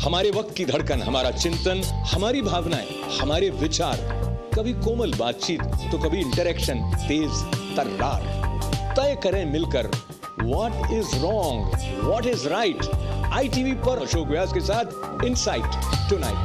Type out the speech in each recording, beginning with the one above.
हमारे वक्त की धड़कन, हमारा चिंतन, हमारी भावनाएं, हमारे विचार, कभी कोमल बातचीत तो कभी इंटरेक्शन तेज तर्रार। तय करें मिलकर what is wrong, what is right. ITV पर अशोक व्यास के साथ इनसाइट टुनाइट।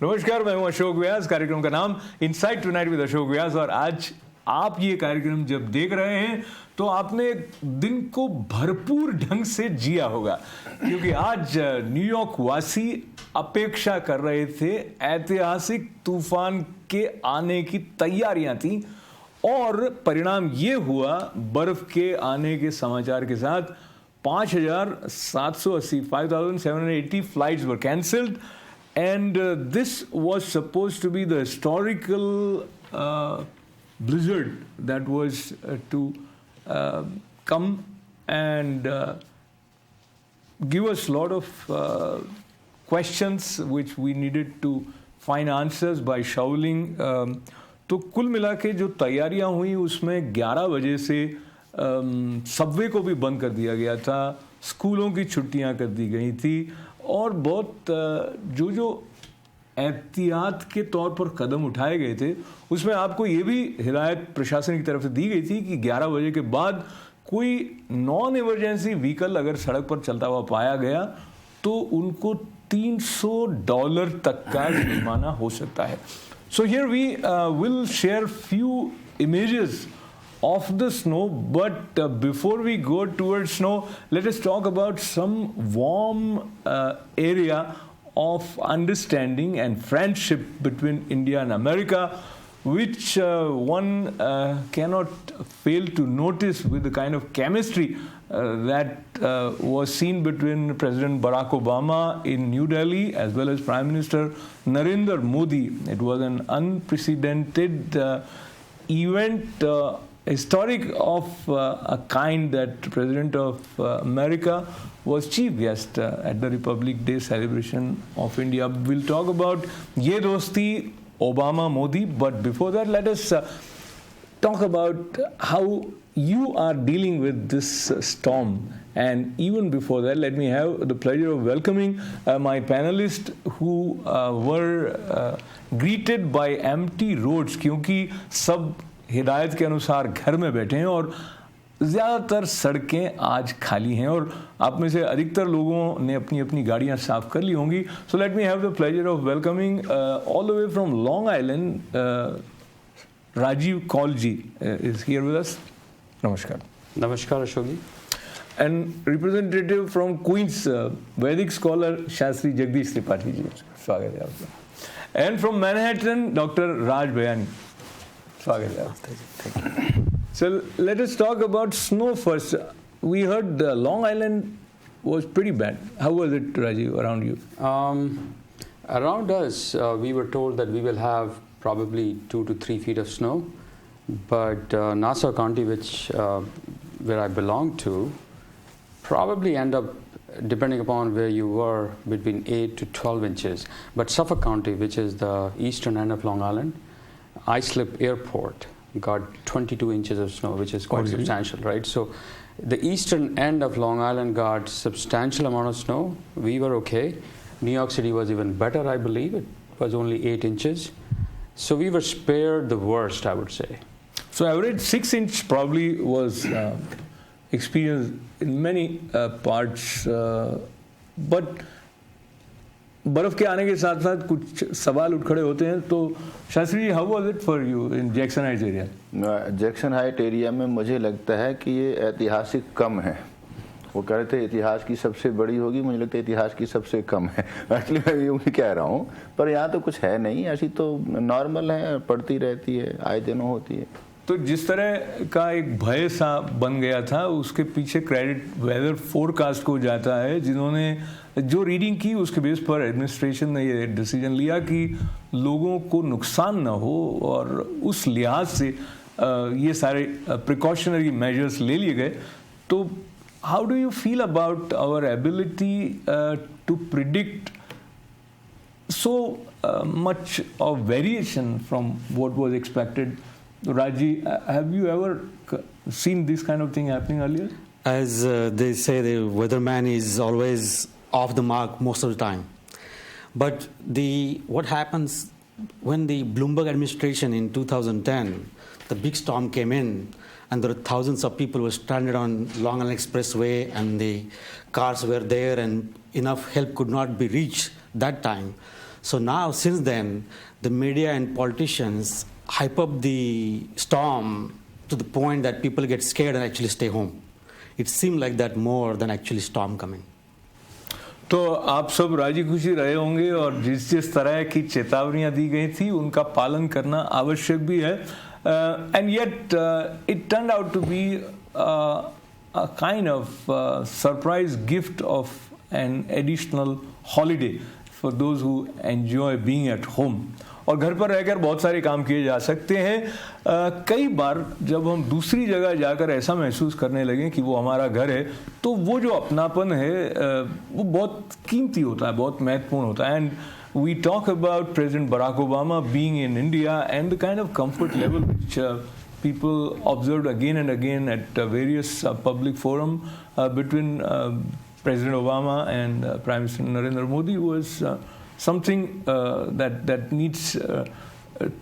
नमस्कार, मैं हूं अशोक व्यास। कार्यक्रम का नाम insight tonight with Ashok Vyas. और आज आप ये कार्यक्रम जब देख रहे हैं तो आपने दिन को भरपूर ढंग से जिया होगा, क्योंकि आज न्यूयॉर्क वासी अपेक्षा कर रहे थे। ऐतिहासिक तूफान के आने की तैयारियां थी और परिणाम ये हुआ, बर्फ के आने के समाचार के साथ 5,780 flights were cancelled. And this was supposed to be the historical blizzard that was to come and give us a lot of questions which we needed to find answers by shoveling. तो कुल मिला के जो तैयारियां हुई उसमें 11 बजे से सबवे को भी बंद कर दिया गया था, स्कूलों की छुट्टियां कर दी गई थी और बहुत जो एहतियात के तौर पर कदम उठाए गए थे उसमें आपको ये भी हिदायत प्रशासन की तरफ से दी गई थी कि 11 बजे के बाद कोई नॉन इमरजेंसी व्हीकल अगर सड़क पर चलता हुआ पाया गया तो उनको $300 तक का जुर्माना हो सकता है. So here we will share few images of the snow, but before we go towards snow, let us talk about some warm area of understanding and friendship between India and America, which one cannot fail to notice with the kind of chemistry that was seen between President Barack Obama in New Delhi as well as Prime Minister Narendra Modi. It was an unprecedented event, historic of a kind, that President of America was chief guest at the Republic Day celebration of India. We'll talk about ye dosti Obama-Modi, but before that let us talk about how you are dealing with this storm. And even before that, let me have the pleasure of welcoming my panelists who were greeted by empty roads, क्योंकि सब हिदायत के अनुसार घर में बैठे हैं और ज़्यादातर सड़कें आज खाली हैं और आप में से अधिकतर लोगों ने अपनी अपनी गाड़ियां साफ कर ली होंगी. So let me have the pleasure of welcoming all the way from Long Island Rajeev Kaul ji is here with us. नमस्कार. नमस्कार Ashok ji. And representative from Queens Vedic scholar Shastri Jagdish Tripathi ji, स्वागत है आपका. And from Manhattan doctor Raj Bayani, स्वागत है. So let us talk about snow first. We heard Long Island was pretty bad. How was it, Rajiv, around you? Around us, we were told that we will have probably 2 to 3 feet of snow, but Nassau County, where I belong to, probably end up, depending upon where you were, between 8 to 12 inches. But Suffolk County, which is the eastern end of Long Island, Islip Airport got 22 inches of snow, which is quite substantial, right? So the eastern end of Long Island got substantial amount of snow. We were okay. New York City was even better, I believe. It was only 8 inches. So we were spared the worst, I would say. So average 6 inch probably was experienced in many parts, but बर्फ के आने के साथ साथ कुछ सवाल उठ खड़े होते हैं. तो Shastri ji, how was it for you in Jackson Heights area? Jackson height area में मुझे लगता है कि ये ऐतिहासिक कम है. वो कह रहे थे इतिहास की सबसे बड़ी होगी, मुझे लगता है इतिहास की सबसे कम है. एक्चुअली मैं यूँ ही कह रहा हूँ, पर यहाँ तो कुछ है नहीं, ऐसी तो नॉर्मल है, पड़ती रहती है, आए दिनों होती है. तो जिस तरह का एक भय सा बन गया था, उसके पीछे क्रेडिट वेदर फोरकास्ट को जाता है, जिन्होंने जो रीडिंग की उसके बेस पर एडमिनिस्ट्रेशन ने ये डिसीजन लिया कि लोगों को नुकसान ना हो और उस लिहाज से ये सारे प्रिकॉशनरी मेजर्स ले लिए गए. तो how do you feel about our ability to predict so much of variation from what was expected Raji, have you ever seen this kind of thing happening earlier? As they say, the weatherman is always off the mark most of the time. But what happens when the Bloomberg administration in 2010, the big storm came in, and there were thousands of people were stranded on Long Island Expressway, and the cars were there, and enough help could not be reached that time. So now, since then, the media and politicians hype up the storm to the point that people get scared and actually stay home. It seemed like that more than actually storm coming. तो आप सब राजी खुशी रहे होंगे और जिस जिस तरह की चेतावनियां दी गई थी उनका पालन करना आवश्यक भी है and yet it turned out to be a kind of surprise gift of an additional holiday for those who enjoy being at home. और घर पर रहकर बहुत सारे काम किए जा सकते हैं. कई बार जब हम दूसरी जगह जाकर ऐसा महसूस करने लगें कि वो हमारा घर है तो वो जो अपनापन है वो बहुत कीमती होता है, बहुत महत्वपूर्ण होता है. And we talk about President Barack Obama being in India and the kind of comfort level which people observed again and again at various public forum between President Obama and Prime Minister Narendra Modi was something that needs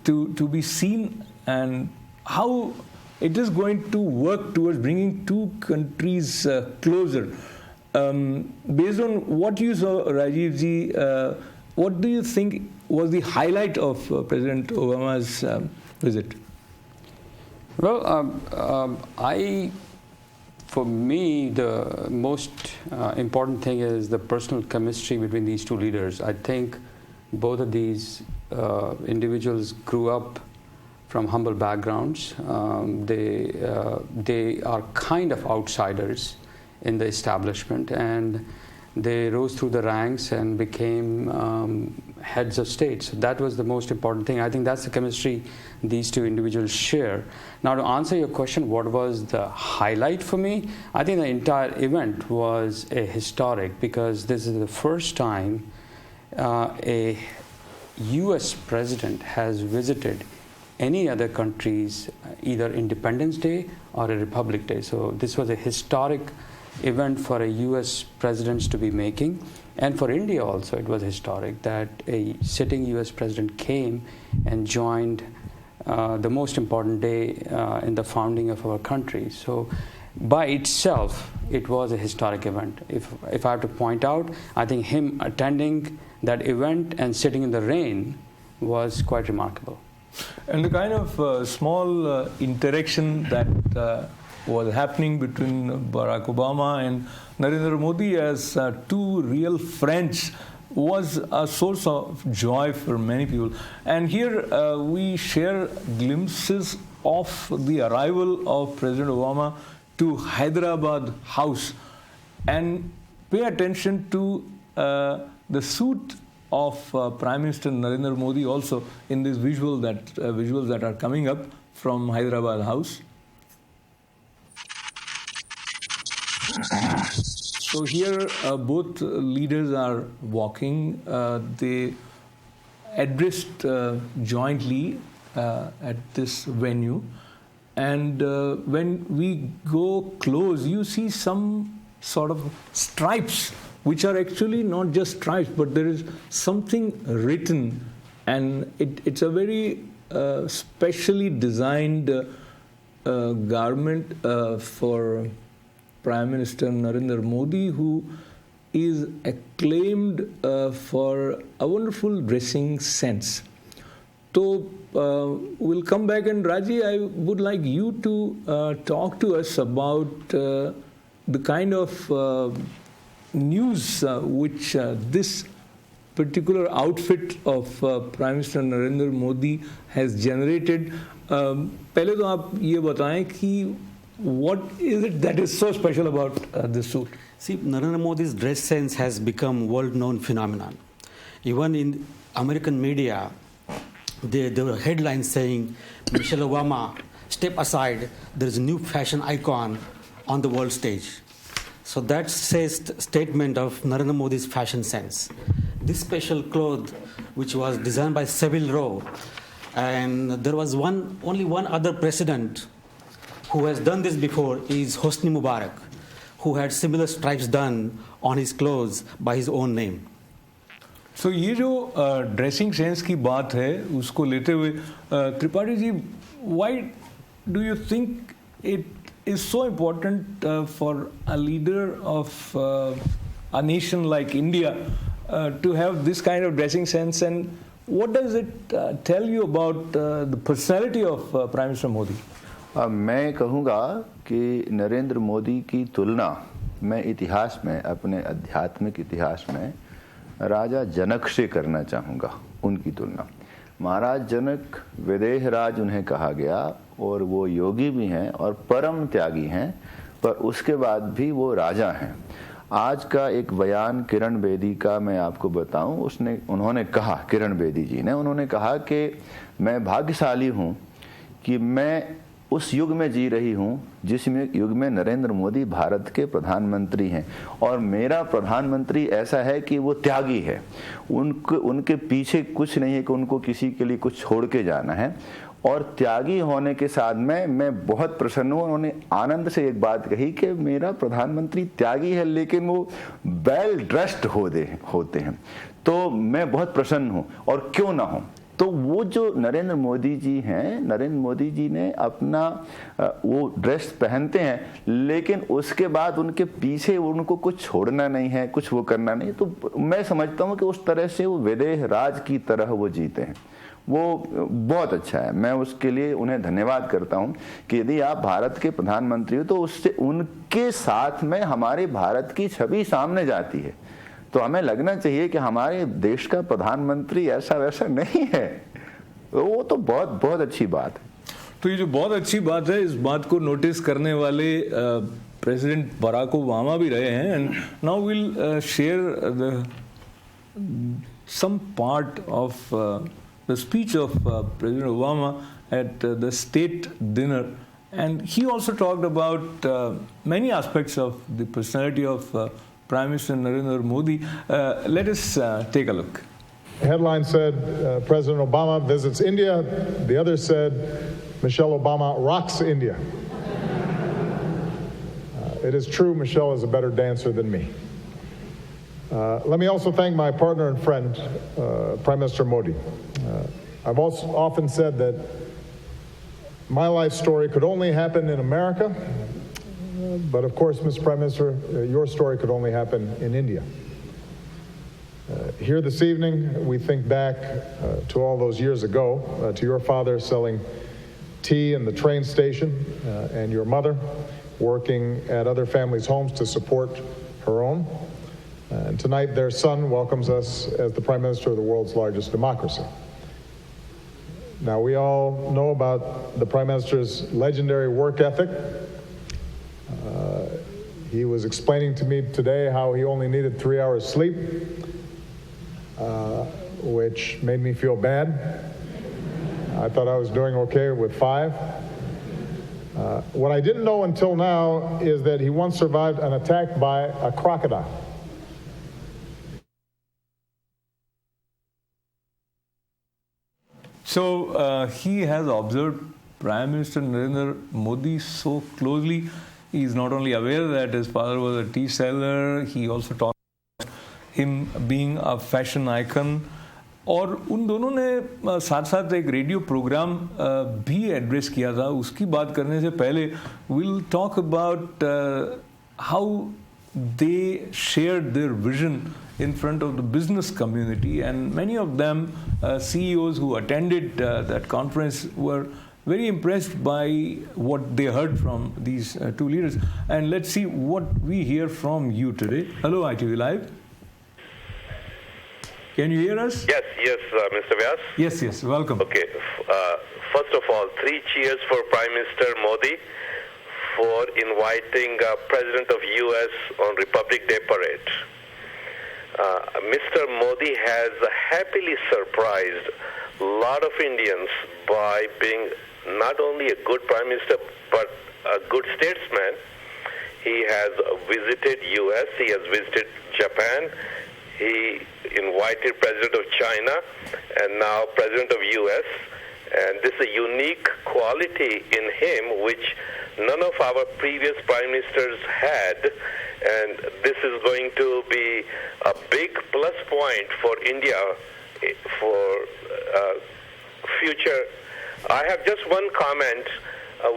to be seen, and how it is going to work towards bringing two countries closer. Based on what you saw, Rajiv ji, what do you think was the highlight of President Obama's visit? Well, for me, the most important thing is the personal chemistry between these two leaders. I think both of these individuals grew up from humble backgrounds. They are kind of outsiders in the establishment, and they rose through the ranks and became heads of state. So that was the most important thing. I think that's the chemistry these two individuals share. Now, to answer your question, what was the highlight for me? I think the entire event was a historic, because this is the first time a US president has visited any other country's either Independence Day or a Republic Day. So this was a historic event for a US president to be making. And for India also, it was historic that a sitting US president came and joined the most important day in the founding of our country. So by itself, it was a historic event. If I have to point out, I think him attending that event and sitting in the rain was quite remarkable. And the kind of small interaction that was happening between Barack Obama and Narendra Modi as two real friends was a source of joy for many people. And here we share glimpses of the arrival of President Obama to Hyderabad House. And pay attention to the suit of Prime Minister Narendra Modi also in this visuals that are coming up from Hyderabad House. So here both leaders are walking. They addressed jointly at this venue. And when we go close, you see some sort of stripes, which are actually not just stripes, but there is something written. And it's a very specially designed garment for Prime Minister Narendra Modi, who is acclaimed for a wonderful dressing sense. So we'll come back, and Raji, I would like you to talk to us about the kind of news which this particular outfit of Prime Minister Narendra Modi has generated. पहले तो आप ये बताएं कि what is it that is so special about this suit? See, Narendra Modi's dress sense has become world-known phenomenon. Even in American media, there were headlines saying, Michelle Obama, step aside, there is a new fashion icon on the world stage. So that says statement of Narendra Modi's fashion sense. This special cloth, which was designed by Savile Row, And there was only one other president who has done this before is Hosni Mubarak, who had similar stripes done on his clothes by his own name. So ये जो dressing sense की बात है उसको लेते हुए Tripathi ji, why do you think it is so important for a leader of a nation like India to have this kind of dressing sense, and what does it tell you about the personality of Prime Minister Modi? मैं कहूँगा कि नरेंद्र मोदी की तुलना मैं इतिहास में, अपने आध्यात्मिक इतिहास में राजा जनक से करना चाहूँगा। उनकी तुलना, महाराज जनक विदेह राज उन्हें कहा गया, और वो योगी भी हैं और परम त्यागी हैं, पर उसके बाद भी वो राजा हैं। आज का एक बयान किरण बेदी का मैं आपको बताऊं, उन्होंने कहा, किरण बेदी जी ने, उन्होंने कहा कि मैं भाग्यशाली हूं कि मैं उस युग में जी रही हूं जिसमें युग में नरेंद्र मोदी भारत के प्रधानमंत्री हैं, और मेरा प्रधानमंत्री ऐसा है कि वो त्यागी है, उनके पीछे कुछ नहीं है कि उनको किसी के लिए कुछ छोड़ के जाना है, और त्यागी होने के साथ में मैं बहुत प्रसन्न हूँ। उन्होंने आनंद से एक बात कही कि मेरा प्रधानमंत्री त्यागी है लेकिन वो वेल ड्रेस्ड होते हैं, तो मैं बहुत प्रसन्न हूँ, और क्यों ना हो। तो वो जो नरेंद्र मोदी जी हैं, नरेंद्र मोदी जी ने अपना वो ड्रेस पहनते हैं, लेकिन उसके बाद उनके पीछे उनको कुछ छोड़ना नहीं है, कुछ वो करना नहीं। तो मैं समझता हूँ कि उस तरह से वो विदेह राज की तरह वो जीते हैं, वो बहुत अच्छा है। मैं उसके लिए उन्हें धन्यवाद करता हूं कि यदि आप भारत के प्रधानमंत्री हो तो उससे उनके साथ में हमारे भारत की छवि सामने जाती है। तो हमें लगना चाहिए कि हमारे देश का प्रधानमंत्री ऐसा वैसा नहीं है, वो तो बहुत बहुत अच्छी बात है। तो ये जो बहुत अच्छी बात है, इस बात को नोटिस करने वाले प्रेसिडेंट बराक ओबामा भी रहे हैं। And now will share some part of the speech of President Obama at the state dinner, and he also talked about many aspects of the personality of Prime Minister Narendra Modi. Let us take a look. The headline said President Obama visits India. The other said Michelle Obama rocks India. It is true, Michelle is a better dancer than me. Let me also thank my partner and friend, Prime Minister Modi. I've also often said that my life story could only happen in America, but of course, Mr. Prime Minister, your story could only happen in India. Here this evening, we think back to all those years ago, to your father selling tea in the train station, and your mother working at other families' homes to support her own. And tonight, their son welcomes us as the Prime Minister of the world's largest democracy. Now, we all know about the Prime Minister's legendary work ethic. He was explaining to me today how he only needed 3 hours sleep, which made me feel bad. I thought I was doing okay with 5. What I didn't know until now is that he once survived an attack by a crocodile. So he has observed Prime Minister Narendra Modi so closely. He is not only aware that his father was a tea seller, he also talked about him being a fashion icon. और उन दोनों ने साथ साथ एक radio programme भी address किया था। उसकी बात करने से पहले we'll talk about how they shared their vision in front of the business community, and many of them CEOs who attended that conference were very impressed by what they heard from these two leaders. And let's see what we hear from you today. Hello, ITV Live. Can you hear us? Yes, Mr. Vyas. Yes, welcome. Okay, first of all, 3 cheers for Prime Minister Modi for inviting President of US on Republic Day parade. Mr. Modi has happily surprised a lot of Indians by being not only a good Prime Minister but a good statesman. He has visited US, he has visited Japan, he invited President of China and now President of US, And this is a unique quality in him which none of our previous prime ministers had, and this is going to be a big plus point for India for future. I have just one comment,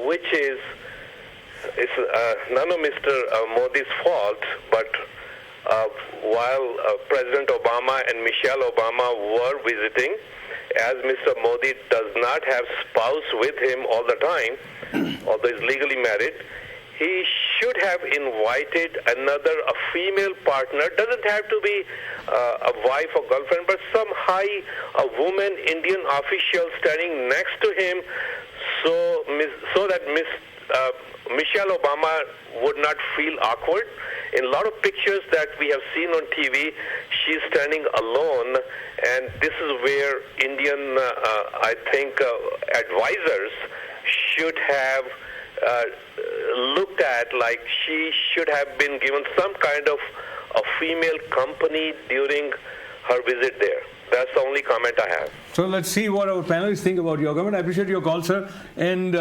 which is it's none of Mr. Modi's fault, but while President Obama and Michelle Obama were visiting, as Mr. Modi does not have spouse with him all the time, although he's legally married, he should have invited a female partner. Doesn't have to be a wife or girlfriend, but some a woman Indian official standing next to him, so that Michelle Obama would not feel awkward. In a lot of pictures that we have seen on TV, she's standing alone, and this is where Indian, I think, advisors should have looked at, like she should have been given some kind of a female company during her visit there. That's the only comment I have. So let's see what our panelists think about your government. I appreciate your call, sir. And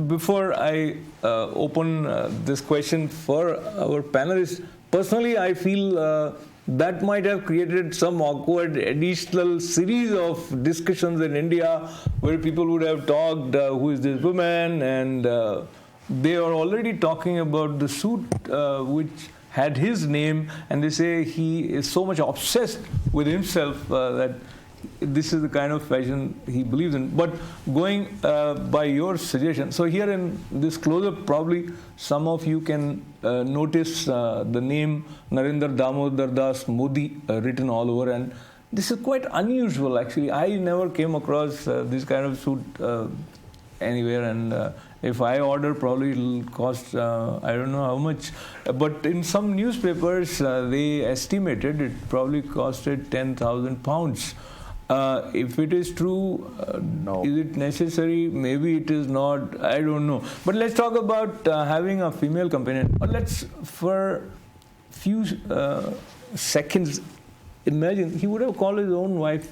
before I open this question for our panelists, personally, I feel that might have created some awkward additional series of discussions in India where people would have talked, who is this woman? And they are already talking about the suit which had his name, and they say he is so much obsessed with himself that this is the kind of fashion he believes in. But going by your suggestion, so here in this close-up, probably some of you can notice the name Narendra Damodar Das Modi written all over, and this is quite unusual actually. I never came across this kind of suit anywhere, and if I order, probably it'll cost I don't know how much, but in some newspapers they estimated it probably costed £10,000. If it is true, No. Is it necessary? Maybe it is not. I don't know. But let's talk about having a female companion. Or let's, for few seconds, imagine he would have called his own wife.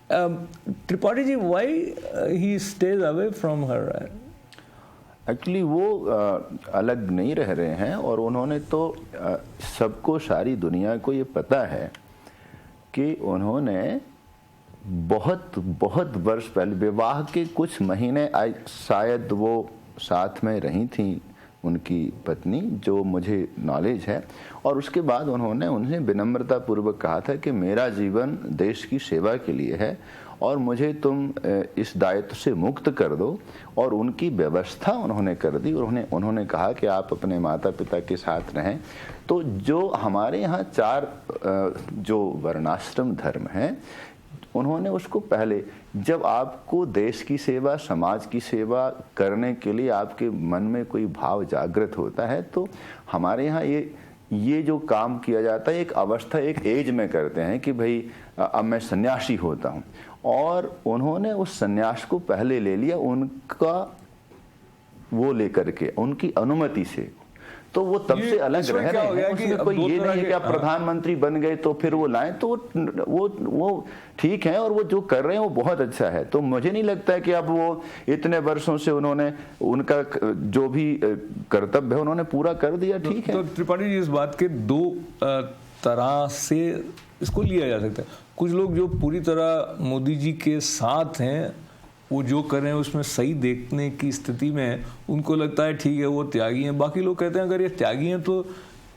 Tripathi ji, why he stays away from her? Actually वो अलग नहीं रह रहे हैं, और उन्होंने तो सबको, सारी दुनिया को ये पता है कि उन्होंने बहुत बहुत वर्ष पहले, विवाह के कुछ महीने शायद वो साथ में रही थी उनकी पत्नी, जो मुझे नॉलेज है, और उसके बाद उन्होंने उन्हें विनम्रतापूर्वक कहा था कि मेरा जीवन देश की सेवा के लिए है और मुझे तुम इस दायित्व से मुक्त कर दो, और उनकी व्यवस्था उन्होंने कर दी, और उन्होंने कहा कि आप अपने माता पिता के साथ रहें। तो जो हमारे यहाँ 4 जो वर्णाश्रम धर्म हैं, उन्होंने उसको पहले, जब आपको देश की सेवा, समाज की सेवा करने के लिए आपके मन में कोई भाव जागृत होता है, तो हमारे यहाँ ये जो काम किया जाता है, एक अवस्था, एक एज में करते हैं कि भाई अब मैं सन्यासी होता हूँ, और उन्होंने उस सन्यास को पहले ले लिया, उनका वो लेकर के, उनकी अनुमति से, तो वो तब से अलग रह रहे हैं। उसमें कोई ये नहीं है कि आप प्रधानमंत्री बन गए तो फिर वो लाएं, तो वो ठीक है, और वो जो कर रहे हैं वो बहुत अच्छा है। तो मुझे नहीं लगता है कि अब वो इतने वर्षों से उन्होंने उनका जो भी कर्तव्य है उन्होंने पूरा कर दिया, ठीक है। तो त्रिपाठी जी, इस बात के 2 तरह से इसको लिया जा सकता है। कुछ लोग जो पूरी तरह मोदी जी के साथ हैं, वो जो कर रहे हैं उसमें सही देखने की स्थिति में है, उनको लगता है ठीक है वो त्यागी हैं। बाकी लोग कहते हैं अगर ये त्यागी हैं तो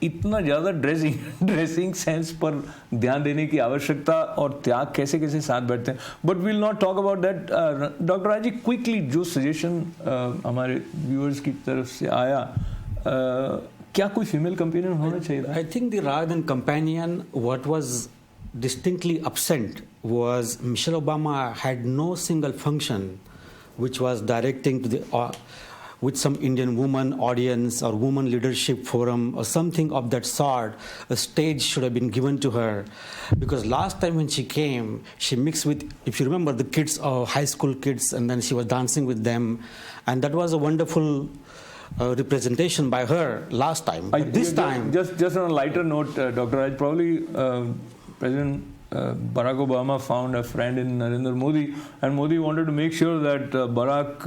इतना ज़्यादा ड्रेसिंग सेंस पर ध्यान देने की आवश्यकता और त्याग कैसे कैसे साथ बैठते हैं। But will not talk about that. Doctor राजी, क्विकली जो सजेशन हमारे व्यूअर्स की तरफ से आया, क्या कोई फीमेल कंपेनियन होना चाहिए? I think the rather than companion, what was distinctly absent was Michelle Obama had no single function which was directing to the with some Indian woman audience or woman leadership forum or something of that sort. A stage should have been given to her, because last time when she came, she mixed with, if you remember, the kids, high school kids, and then she was dancing with them, and that was a wonderful representation by her last time. But this time, just on a lighter note, Dr. Raj, probably President Barack Obama found a friend in Narendra Modi, and Modi wanted to make sure that Barack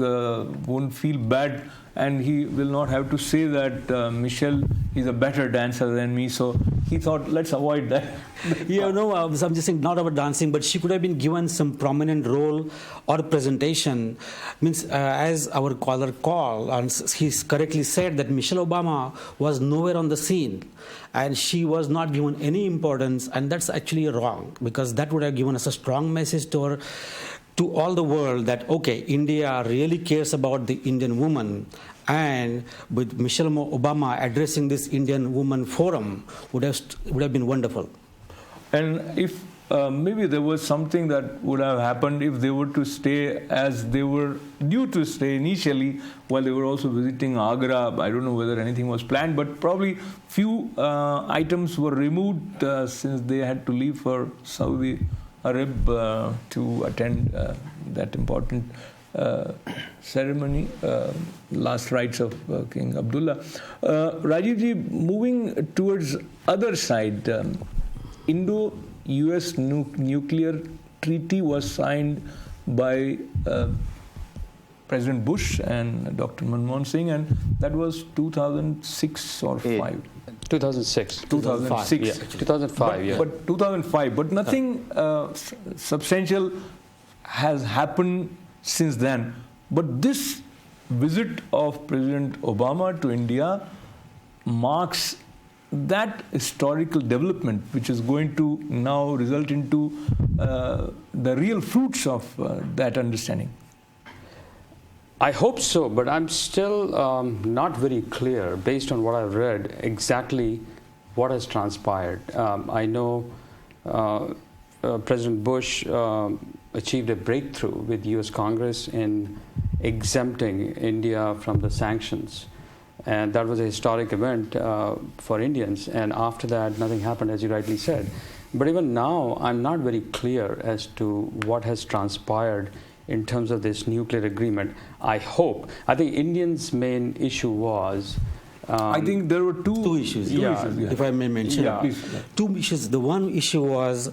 won't feel bad, and he will not have to say that Michelle is a better dancer than me. So he thought, let's avoid that. Yeah, no, I'm just saying not about dancing, but she could have been given some prominent role or presentation. Means, as our caller called, and he correctly said that Michelle Obama was nowhere on the scene, and she was not given any importance, and that's actually wrong, because that would have given us a strong message to her, to all the world, that okay, India really cares about the Indian woman, and with Michelle Obama addressing this Indian Woman Forum would have been wonderful. And if maybe there was something that would have happened if they were to stay as they were due to stay initially, while they were also visiting Agra. I don't know whether anything was planned, but probably few items were removed since they had to leave for Saudi Arabia to attend that important ceremony, last rites of King Abdullah. Rajiv ji, moving towards other side, Indo-US nuclear treaty was signed by President Bush and Dr. Manmohan Singh, and that was 2006 or 5. 2006. 2006. Yeah. 2005, yeah. But 2005. But nothing substantial has happened since then. But this visit of President Obama to India marks that historical development which is going to now result into the real fruits of that understanding. I hope so, but I'm still not very clear, based on what I've read, exactly what has transpired. I know President Bush achieved a breakthrough with US Congress in exempting India from the sanctions. And that was a historic event for Indians. And after that, nothing happened, as you rightly said. But even now, I'm not very clear as to what has transpired in terms of this nuclear agreement. I think Indians' main issue was... I think there were two issues. If I may mention. Yeah, please. Two issues. The one issue was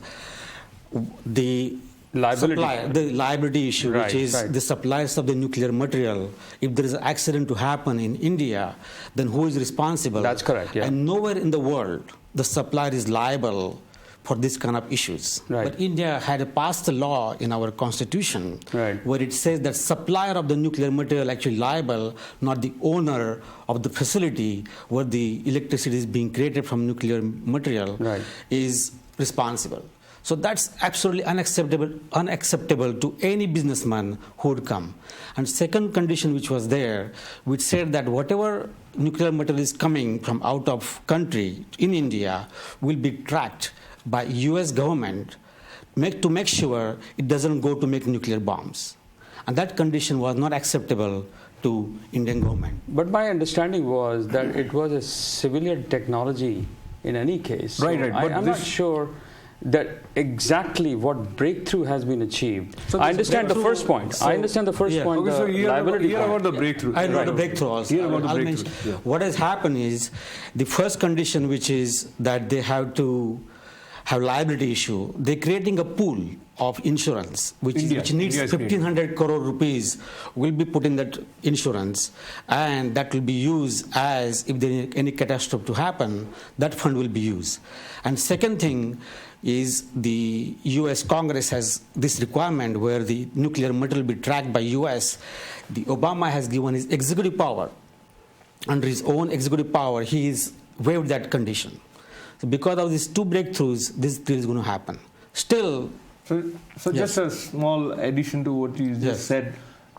the liability issue, right, which is the suppliers of the nuclear material. If there is an accident to happen in India, then who is responsible? That's correct, yeah. And nowhere in the world the supplier is liable for this kind of issues. Right. But India had passed a law in our constitution right. where it says that supplier of the nuclear material actually liable, not the owner of the facility where the electricity is being created from nuclear material right. is responsible. So that's absolutely unacceptable to any businessman who would come. And second condition which was there, which said that whatever nuclear material is coming from out of country in India will be tracked by US government to make sure it doesn't go to make nuclear bombs. And that condition was not acceptable to Indian government. But my understanding was that it was a civilian technology in any case. So right. But I'm not sure that exactly what breakthrough has been achieved. So I understand the first point. So, I understand the first point. Okay, so hear about the breakthrough. I know the breakthrough also. Hear about the breakthrough. What has happened is the first condition, which is that they have to have liability issue. They're creating a pool of insurance, which needs 1,500 crore rupees will be put in that insurance, and that will be used as if there is any catastrophe to happen, that fund will be used. And second thing is the US Congress has this requirement where the nuclear material will be tracked by US. The Obama has given his executive power. Under his own executive power, he has waived that condition. So because of these two breakthroughs, this is going to happen. Still... So just a small addition to what you just said.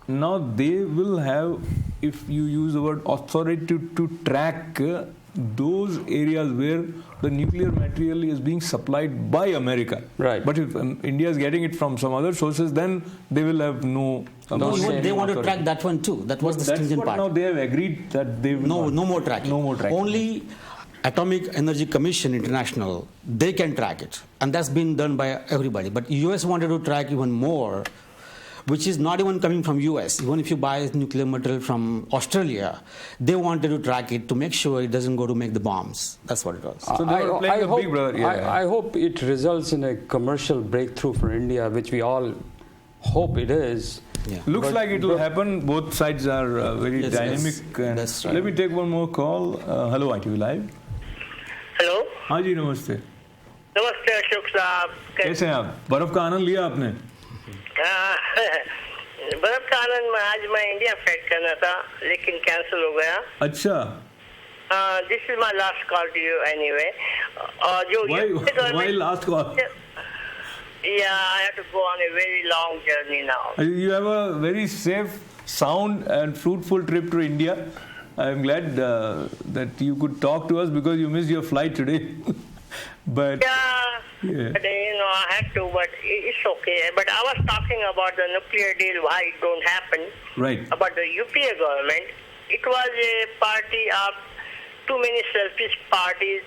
Now they will have, if you use the word authority to track those areas where the nuclear material is being supplied by America. Right. But if India is getting it from some other sources, then they will have no they want to track that one too. That was the stringent part. Now they have agreed that they will no more tracking. No more tracking. Only Atomic Energy Commission International, they can track it. And that's been done by everybody. But US wanted to track even more which is not even coming from US. Even if you buy nuclear material from Australia, they wanted to track it to make sure it doesn't go to make the bombs. That's what it was. So they were playing a big brother. Yeah. I hope it results in a commercial breakthrough for India, which we all hope it is. Yeah. Looks like it will happen. Both sides are very Yes, dynamic. yes. And That's right. Let me take one more call. Hello, ITV Live. Hello हाँ जी नमस्ते. नमस्ते अशोक साहब कैसे हैं आप? बर्फ का आनंद लिया आपने? बर्फ का आनंद में आज मैं इंडिया फ्लाइट करना था लेकिन कैंसिल हो गया. अच्छा. This is my last call to you anyway. जो Why last call? Yeah, I have to go on a very long journey now. You have a very safe, sound and fruitful trip to India. I am glad that you could talk to us because you missed your flight today. But Yeah. But, I had to, but it's okay. But I was talking about the nuclear deal, why it don't happen. Right. About the UPA government, it was a party of too many selfish parties.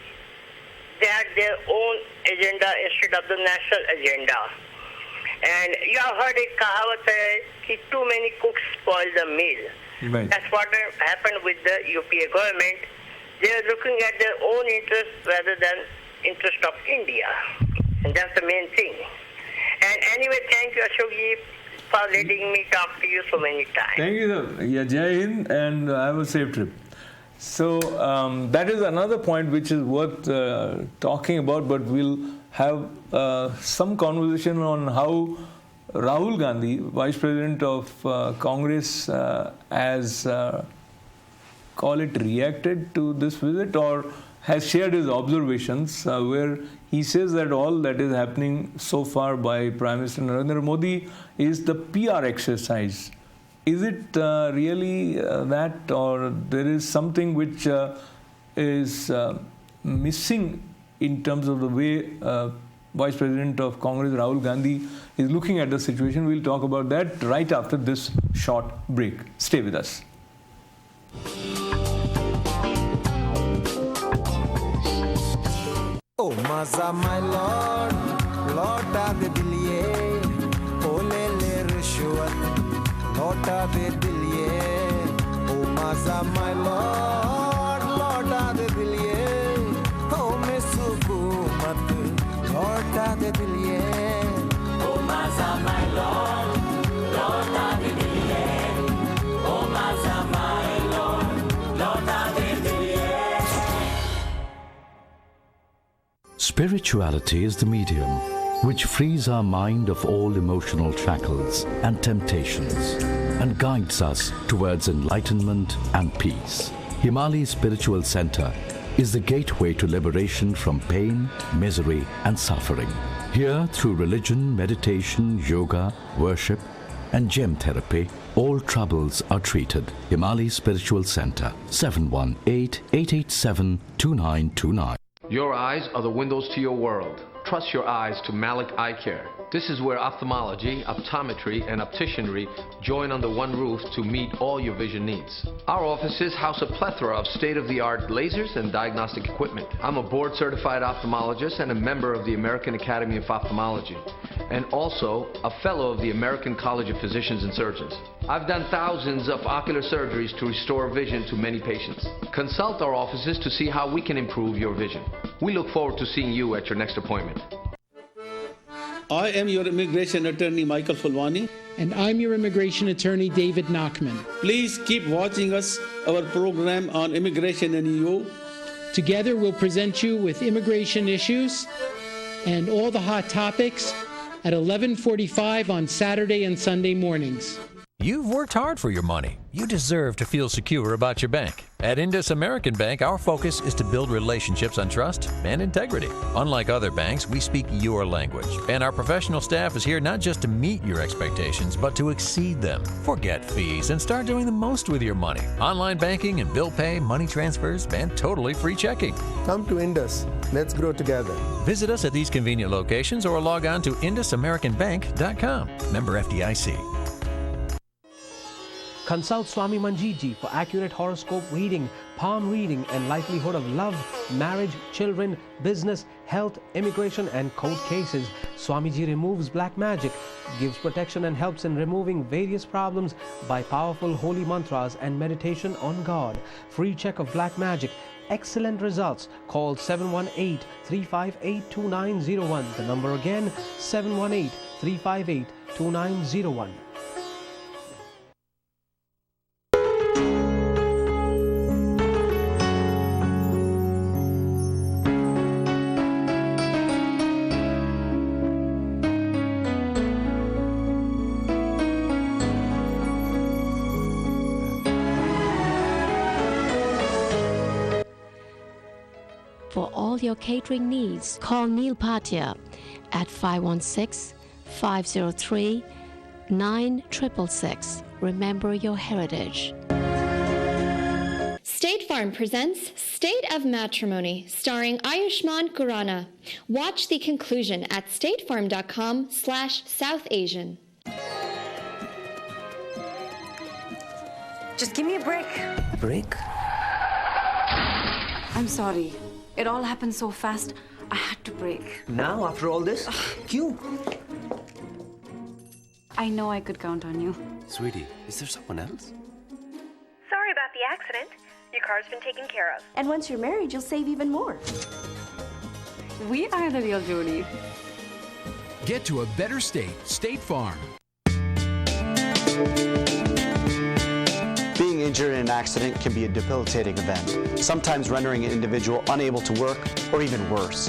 They had their own agenda instead of the national agenda. And you have heard a kahavat hai ki too many cooks spoil the meal. Right. That's what happened with the UPA government. They are looking at their own interest rather than interest of India. And that's the main thing. And anyway, thank you, Ashokji, for letting me talk to you so many times. Thank you, sir. Yeah, Jai Hind, and have a safe trip. So that is another point which is worth talking about, but we'll have some conversation on how Rahul Gandhi, Vice President of Congress, has call it reacted to this visit or has shared his observations where he says that all that is happening so far by Prime Minister Narendra Modi is the PR exercise. Is it really that, or there is something which is missing in terms of the way Vice President of Congress Rahul Gandhi is looking at the situation? We'll talk about that right after this short break. Stay with us. Oh, Maza, my Lord, Lord of the Billier, oh, Lele Rishuat, Lord of the Billier, oh, Maza, my Lord, Lord of the Billier, oh, Mesukumat, Lord of the Billier, oh, Maza, my Lord, Lord of the Billier, oh, Maza, my Lord, Lord of the Billier. Spirituality is the medium which frees our mind of all emotional shackles and temptations and guides us towards enlightenment and peace. Himali Spiritual Center is the gateway to liberation from pain, misery and suffering. Here, through religion, meditation, yoga, worship and gem therapy, all troubles are treated. Himali Spiritual Center, 718-887-2929. Your eyes are the windows to your world. Trust your eyes to Malik Eye Care. This is where ophthalmology, optometry, and opticianry join under one roof to meet all your vision needs. Our offices house a plethora of state-of-the-art lasers and diagnostic equipment. I'm a board-certified ophthalmologist and a member of the American Academy of Ophthalmology, and also a fellow of the American College of Physicians and Surgeons. I've done thousands of ocular surgeries to restore vision to many patients. Consult our offices to see how we can improve your vision. We look forward to seeing you at your next appointment. I am your immigration attorney, Michael Fulwani. And I'm your immigration attorney, David Nachman. Please keep watching us, our program on immigration and EU. Together, we'll present you with immigration issues and all the hot topics at 11:45 on Saturday and Sunday mornings. You've worked hard for your money. You deserve to feel secure about your bank. At Indus American Bank, our focus is to build relationships on trust and integrity. Unlike other banks, we speak your language, and our professional staff is here not just to meet your expectations, but to exceed them. Forget fees and start doing the most with your money. Online banking and bill pay, money transfers, and totally free checking. Come to Indus. Let's grow together. Visit us at these convenient locations or log on to IndusAmericanBank.com. Member FDIC. Consult Swami Manjeet Ji for accurate horoscope reading, palm reading and likelihood of love, marriage, children, business, health, immigration and court cases. Swamiji removes black magic, gives protection and helps in removing various problems by powerful holy mantras and meditation on God. Free check of black magic. Excellent results. Call 718-358-2901. The number again, 718-358-2901. For all your catering needs, call Neil Bhatia at 516-503-9666. Remember your heritage. State Farm presents State of Matrimony, starring Ayushmann Khurrana. Watch the conclusion at statefarm.com/SouthAsian. Just give me a break. Break? I'm sorry. It all happened so fast. I had to break. Now, after all this? Kyun? I know I could count on you. Sweetie, is there someone else? Sorry about the accident. Your car's been taken care of. And once you're married, you'll save even more. We are the real Jodi. Get to a better state. State Farm. Being injured in an accident can be a debilitating event, sometimes rendering an individual unable to work or even worse.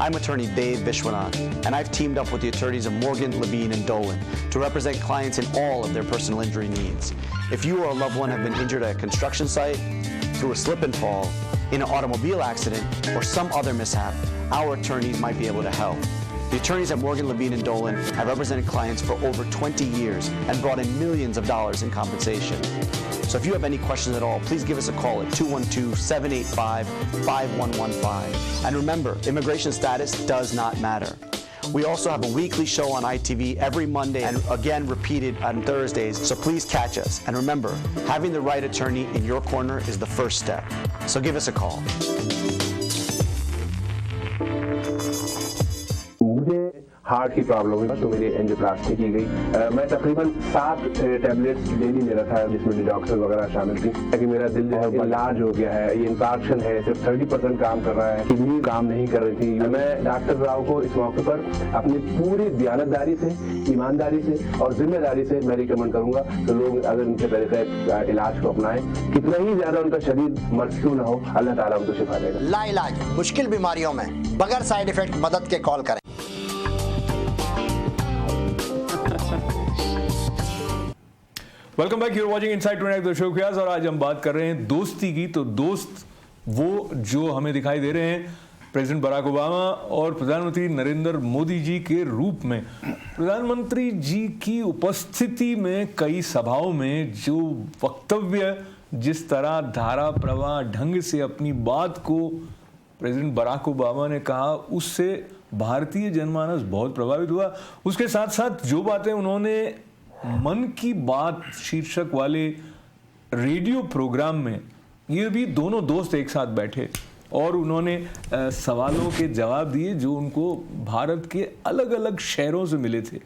I'm attorney Dave Vishwanath, and I've teamed up with the attorneys of Morgan, Levine, and Dolan to represent clients in all of their personal injury needs. If you or a loved one have been injured at a construction site, through a slip and fall, in an automobile accident, or some other mishap, our attorneys might be able to help. The attorneys at Morgan, Levine, and Dolan have represented clients for over 20 years and brought in millions of dollars in compensation. So if you have any questions at all, please give us a call at 212-785-5115. And remember, immigration status does not matter. We also have a weekly show on ITV every Monday and again repeated on Thursdays, so please catch us. And remember, having the right attorney in your corner is the first step. So give us a call. Heart की problem हुई तो मेरी angioplasty की गई। मैं तकरीबन 7 tablets daily ले रहा था जिसमें डिटॉक्स वगैरह शामिल थी ताकि मेरा दिल जो है इलाज हो गया है। ये इंफार्क्शन है, सिर्फ 30% काम कर रहा है, किडनी काम नहीं कर रही थी। मैं डॉक्टर राव को इस मौके पर अपनी पूरी दयानतदारी से, ईमानदारी से और जिम्मेदारी से मैं रिकमेंड करूंगा कि लोग अगर इनके तरीके इलाज को अपनाएं, कितना ही ज्यादा उनका शरीर मर्ज क्यों न हो, अल्लाह ताला उनको शिफा देगा। लाइलाज मुश्किल बीमारियों में बगैर साइड इफेक्ट मदद के कॉल करें। Welcome back, you're watching inside tonight with Ashok Vyas और आज हम बात कर रहे हैं दोस्ती की। तो दोस्त वो जो हमें दिखाई दे रहे हैं प्रेसिडेंट बराक ओबामा और प्रधानमंत्री नरेंद्र मोदी जी के रूप में। प्रधानमंत्री जी की उपस्थिति में कई सभाओं में जो वक्तव्य, जिस तरह धारा प्रवाह ढंग से अपनी बात को प्रेसिडेंट बराक ओबामा ने कहा, उससे भारतीय जनमानस बहुत प्रभावित हुआ। उसके साथ साथ जो बातें उन्होंने मन की बात शीर्षक वाले रेडियो प्रोग्राम में, ये भी दोनों दोस्त एक साथ बैठे और उन्होंने सवालों के जवाब दिए जो उनको भारत के अलग अलग शहरों से मिले थे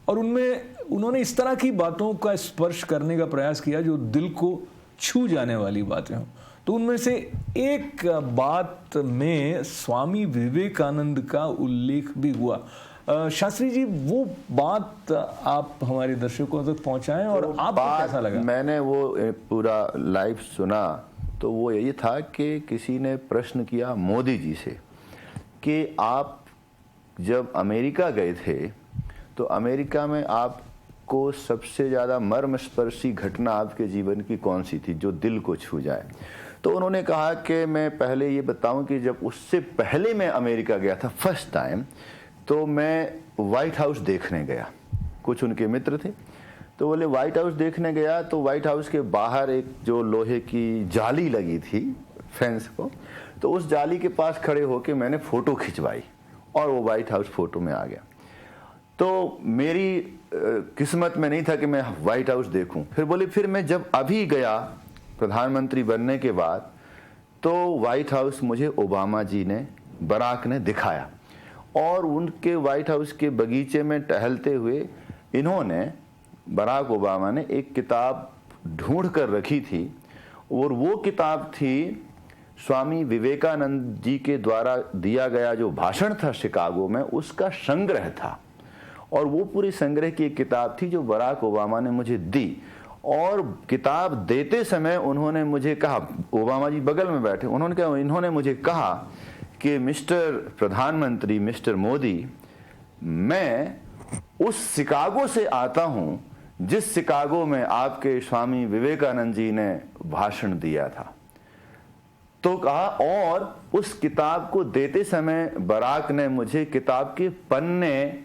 और उनमें उन्होंने इस तरह की बातों का स्पर्श करने का प्रयास किया जो दिल को छू जाने वाली बातें हों। तो उनमें से एक बात में स्वामी विवेकानंद का उल्लेख भी हुआ। शास्त्री जी, वो बात आप हमारे दर्शकों तक पहुंचाएं और आपको कैसा लगा? मैंने वो पूरा लाइव सुना तो वो यही था कि किसी ने प्रश्न किया मोदी जी से कि आप जब अमेरिका गए थे तो अमेरिका में आपको सबसे ज़्यादा मर्मस्पर्शी घटना आपके जीवन की कौन सी थी जो दिल को छू जाए? तो उन्होंने कहा कि मैं पहले ये बताऊं कि जब उससे पहले मैं अमेरिका गया था फर्स्ट टाइम, तो मैं वाइट हाउस देखने गया। कुछ उनके मित्र थे तो बोले वाइट हाउस देखने गया तो वाइट हाउस के बाहर एक जो लोहे की जाली लगी थी फेंस को, तो उस जाली के पास खड़े होकर मैंने फ़ोटो खिंचवाई और वो वाइट हाउस फ़ोटो में आ गया। तो मेरी किस्मत में नहीं था कि मैं व्हाइट हाउस देखूं। फिर बोले फिर मैं जब अभी गया प्रधानमंत्री बनने के बाद, तो व्हाइट हाउस मुझे ओबामा जी ने, बराक ने दिखाया, और उनके व्हाइट हाउस के बगीचे में टहलते हुए इन्होंने, बराक ओबामा ने, एक किताब ढूंढ कर रखी थी, और वो किताब थी स्वामी विवेकानंद जी के द्वारा दिया गया जो भाषण था शिकागो में, उसका संग्रह था। और वो पूरी संग्रह की एक किताब थी जो बराक ओबामा ने मुझे दी। और किताब देते समय उन्होंने मुझे कहा, ओबामा जी बगल में बैठे, इन्होंने मुझे कहा कि मिस्टर प्रधानमंत्री, मिस्टर मोदी, मैं उस शिकागो से आता हूं जिस शिकागो में आपके स्वामी विवेकानंद जी ने भाषण दिया था। तो कहा, और उस किताब को देते समय बराक ने मुझे किताब के पन्ने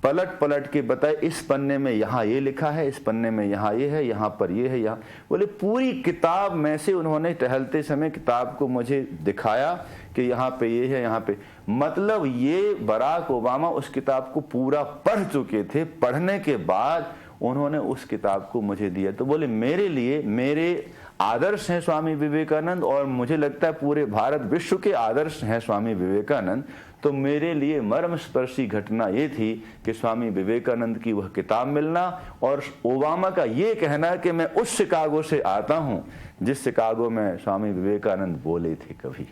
पलट पलट के बताए, इस पन्ने में यहाँ ये लिखा है, इस पन्ने में यहाँ ये है, यहाँ पर ये है, यहाँ, बोले पूरी किताब में से उन्होंने टहलते समय किताब को मुझे दिखाया कि यहाँ पे ये है, यहाँ पे, मतलब ये बराक ओबामा उस किताब को पूरा पढ़ चुके थे। पढ़ने के बाद उन्होंने उस किताब को मुझे दिया। तो बोले मेरे लिए, मेरे आदर्श हैं स्वामी विवेकानंद, और मुझे लगता है पूरे भारत विश्व के आदर्श हैं स्वामी विवेकानंद। तो मेरे लिए मर्मस्पर्शी घटना ये थी कि स्वामी विवेकानंद की वह किताब मिलना, और ओबामा का ये कहना कि मैं उस शिकागो से आता हूं जिस शिकागो में स्वामी विवेकानंद बोले थे कभी।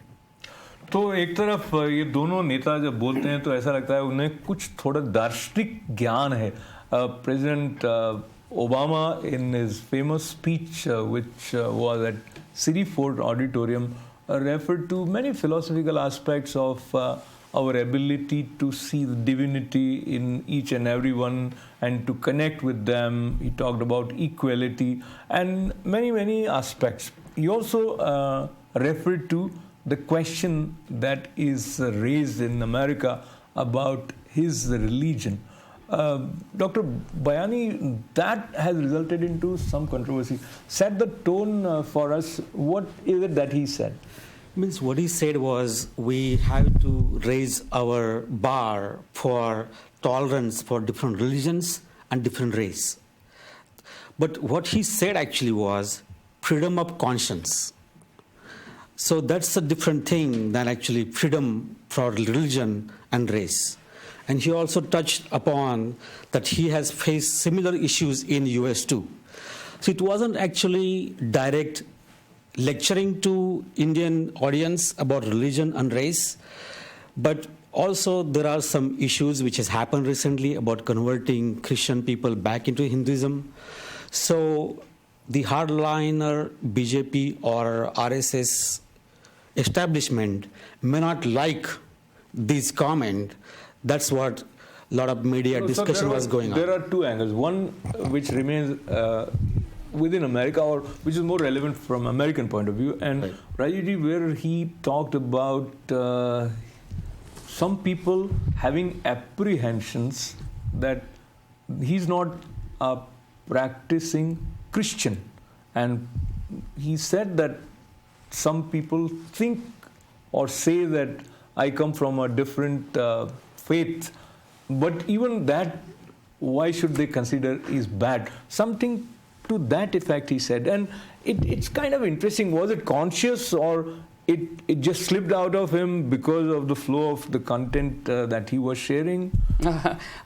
तो एक तरफ ये दोनों नेता जब बोलते हैं तो ऐसा लगता है उन्हें कुछ थोड़ा दार्शनिक ज्ञान है। President Obama, in his famous speech, which was at City Ford Auditorium, referred to many philosophical aspects of our ability to see the divinity in each and every one and to connect with them. He talked about equality and many, many aspects. He also referred to the question that is raised in America about his religion. Dr. Bayani, that has resulted into some controversy. Set the tone for us. What is it that he said? Means what he said was we have to raise our bar for tolerance for different religions and different race. But what he said actually was freedom of conscience. So that's a different thing than actually freedom for religion and race. And he also touched upon that he has faced similar issues in US too. So it wasn't actually direct lecturing to Indian audience about religion and race, but also there are some issues which has happened recently about converting Christian people back into Hinduism. So the hardliner BJP or RSS establishment may not like this comment. That's what a lot of media discussion was going on. There are two angles. One which remains within America, or which is more relevant from American point of view, and Rajiji, where he talked about some people having apprehensions that he's not a practicing Christian, and he said that some people think or say that I come from a different faith, but even that, why should they consider is bad? Something to that effect he said, and it's kind of interesting. Was it conscious, or it just slipped out of him because of the flow of the content that he was sharing?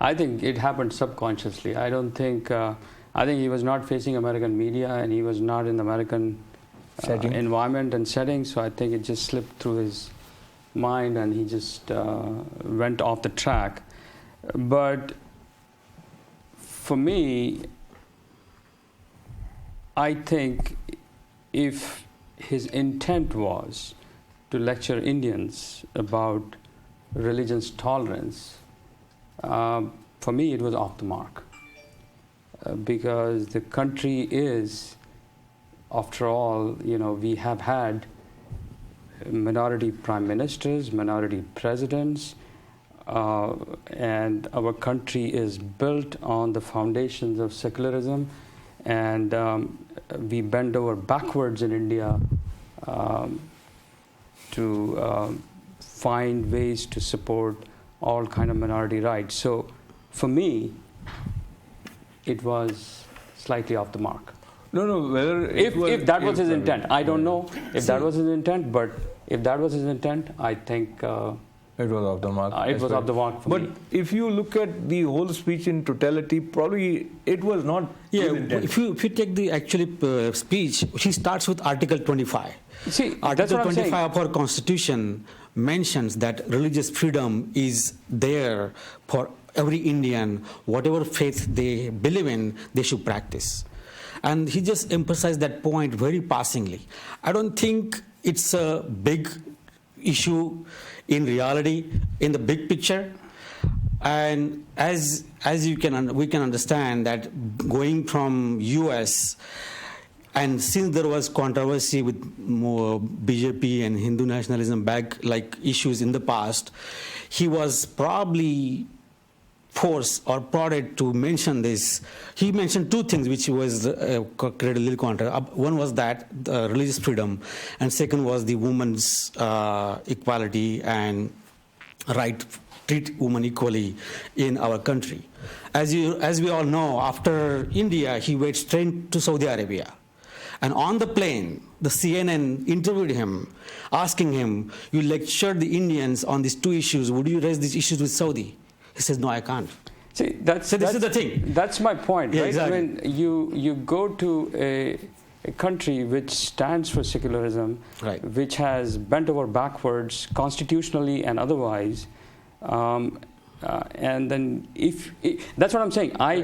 I think it happened subconsciously. I don't think, I think he was not facing American media, and he was not in the American environment and setting, so I think it just slipped through his mind and he just went off the track. But for me, I think if his intent was to lecture Indians about religion's tolerance, for me it was off the mark. Because the country is, after all, we have had minority prime ministers, minority presidents, and our country is built on the foundations of secularism, and we bend over backwards in India to find ways to support all kind of minority rights. So for me, it was slightly off the mark. No, whether if that was his intent, I don't know if that was his intent, but if that was his intent, I think it was off the mark. It was off the mark for me. But if you look at the whole speech in totality, probably it was not his intent. If you take the actual speech, he starts with Article 25. See, Article 25 of our Constitution mentions that religious freedom is there for every Indian. Whatever faith they believe in, they should practice. And he just emphasized that point very passingly. I don't think it's a big issue in reality, in the big picture. And as we can understand that going from US, and since there was controversy with more BJP and Hindu nationalism like issues in the past, he was probably forced or prodded to mention this. He mentioned two things which was created a little contra. One was that religious freedom, and second was the women's equality and right to treat women equally in our country. As we all know, after India, he went straight to Saudi Arabia. And on the plane, the CNN interviewed him, asking him, "You lectured the Indians on these two issues. Would you raise these issues with Saudi?" He says, "No, I can't." See, this is the thing. That's my point, yeah, right? Exactly. I mean, you go to a country which stands for secularism, right, which has bent over backwards constitutionally and otherwise, and then that's what I'm saying. I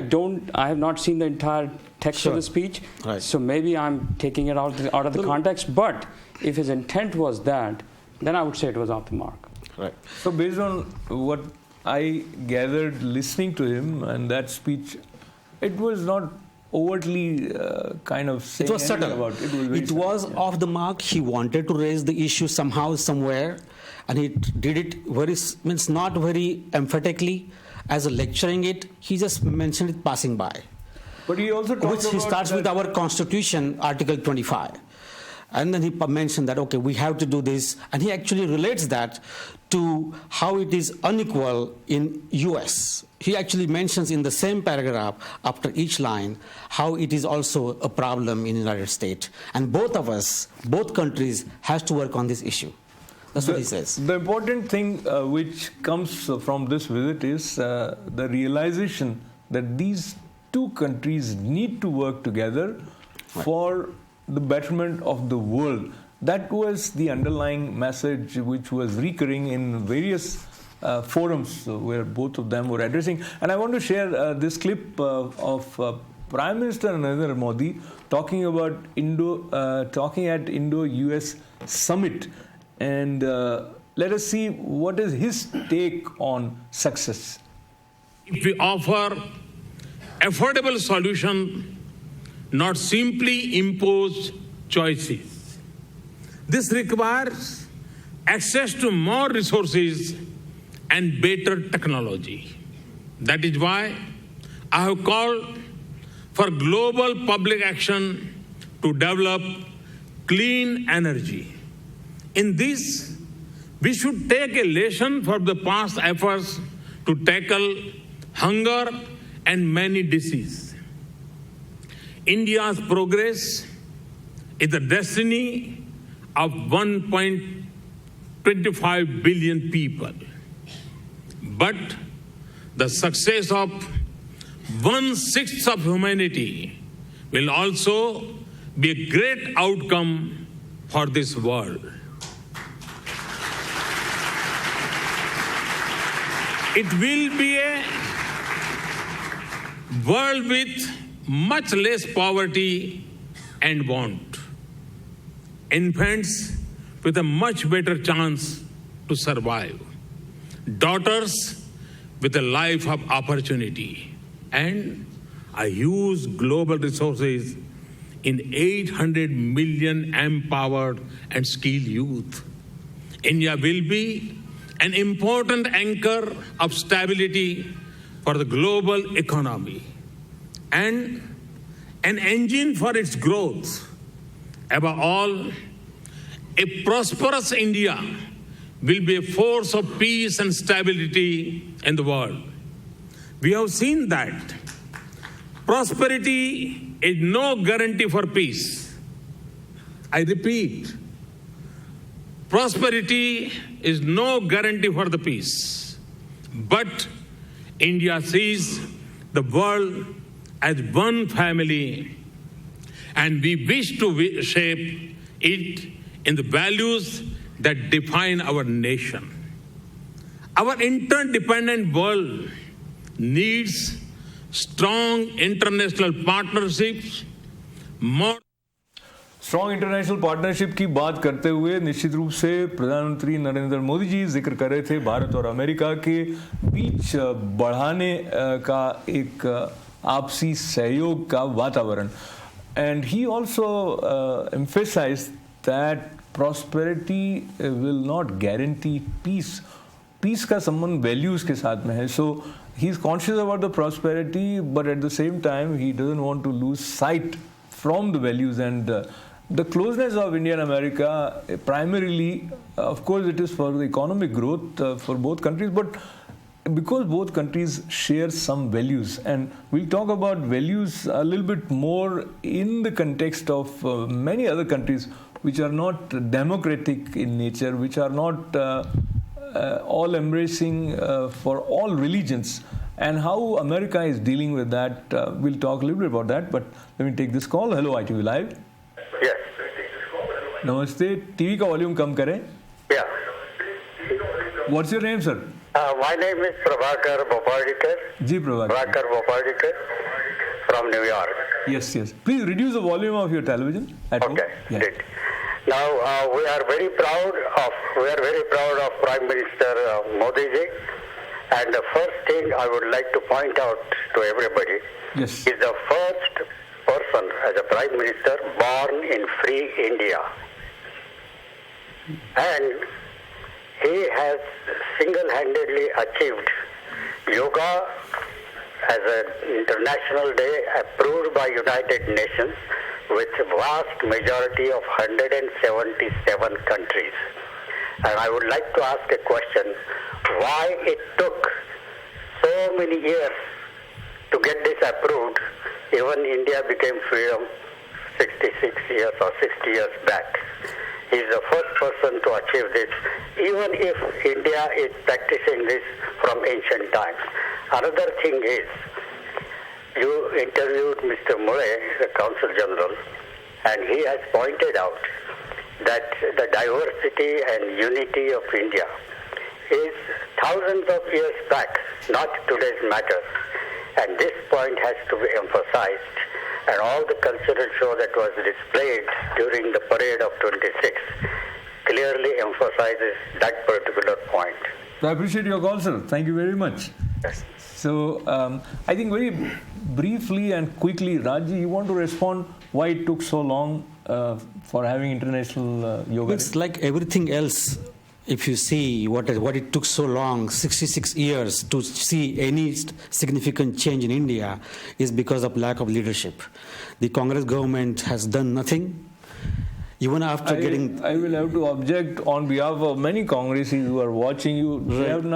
have not seen the entire text of the speech, right, so maybe I'm taking it out of the context. But if his intent was that, then I would say it was off the mark. Right. So based on what I gathered listening to him and that speech, it was not overtly kind of saying it was subtle about it. It was off the mark. He wanted to raise the issue somehow, somewhere, and he did it not very emphatically as a lecturing it. He just mentioned it passing by. But he also talked he starts with our Constitution, Article 25. And then he mentioned that, okay, we have to do this. And he actually relates that to how it is unequal in US. He actually mentions in the same paragraph, after each line, how it is also a problem in the United States. And both countries, has to work on this issue. That's what he says. The important thing which comes from this visit is the realization that these two countries need to work together for the betterment of the world. That was the underlying message which was recurring in various forums where both of them were addressing. And I want to share this clip of Prime Minister Narendra Modi talking about talking at Indo-US Summit. And let us see what is his take on success. If we offer affordable solution, not simply impose choices. This requires access to more resources and better technology. That is why I have called for global public action to develop clean energy. In this, we should take a lesson from the past efforts to tackle hunger and many diseases. India's progress is the destiny of 1.25 billion people. But the success of 1/6 of humanity will also be a great outcome for this world. It will be a world with much less poverty and want. Infants with a much better chance to survive. Daughters with a life of opportunity. And a huge global resources in 800 million empowered and skilled youth. India will be an important anchor of stability for the global economy and an engine for its growth. Above all, a prosperous India will be a force of peace and stability in the world. we have seen that prosperity is no guarantee for peace. I repeat, prosperity is no guarantee for the peace. But India sees the world as one family, and we wish to shape it in the values that define our nation. Our interdependent world needs strong international partnerships, more strong international partnership की बात करते हुए निश्चित रूप से प्रधानमंत्री नरेंद्र मोदी जी जिक्र कर रहे थे भारत और अमेरिका के बीच बढ़ाने का एक आपसी सहयोग का वातावरण. And he also emphasized that prosperity will not guarantee peace. Peace का संबंध वैल्यूज के साथ में है. So he is conscious about the prosperity, but at the same time he doesn't want to lose sight from the values and the closeness of India and America. Primarily, of course, it is for the economic growth for both countries, but because both countries share some values, and we'll talk about values a little bit more in the context of many other countries which are not democratic in nature, which are not all embracing for all religions. And how America is dealing with that, we'll talk a little bit about that. But let me take this call. Hello, ITV Live. Yes. Namaste. TV का volume कम करें. Yeah. What's your name, sir? My name is Prabhakar Bopadikar. Ji Prabhakar. Prabhakar Bopadikar from New York. Yes, yes. Please reduce the volume of your television at home. Okay. Yeah. Now we are very proud of Prime Minister Modi ji. And the first thing I would like to point out to everybody is the first person as a Prime Minister born in free India. And he has single-handedly achieved yoga as an international day approved by United Nations with a vast majority of 177 countries. And I would like to ask a question. Why it took so many years to get this approved? Even India became freedom 66 years or 60 years back. He is the first person to achieve this, even if India is practicing this from ancient times. Another thing is, you interviewed Mr. Murray, the Consul General, and he has pointed out that the diversity and unity of India is thousands of years back, not today's matter. And this point has to be emphasized. And all the cultural show that was displayed during the parade of 26 clearly emphasizes that particular point. I appreciate your call, sir. Thank you very much. Yes. So, I think very briefly and quickly, Raji, you want to respond why it took so long for having international yoga? It's like everything else. If you see what it took so long, 66 years to see any significant change in India, is because of lack of leadership. The Congress government has done nothing. Even after I will have to object on behalf of many Congresses who are watching you. They have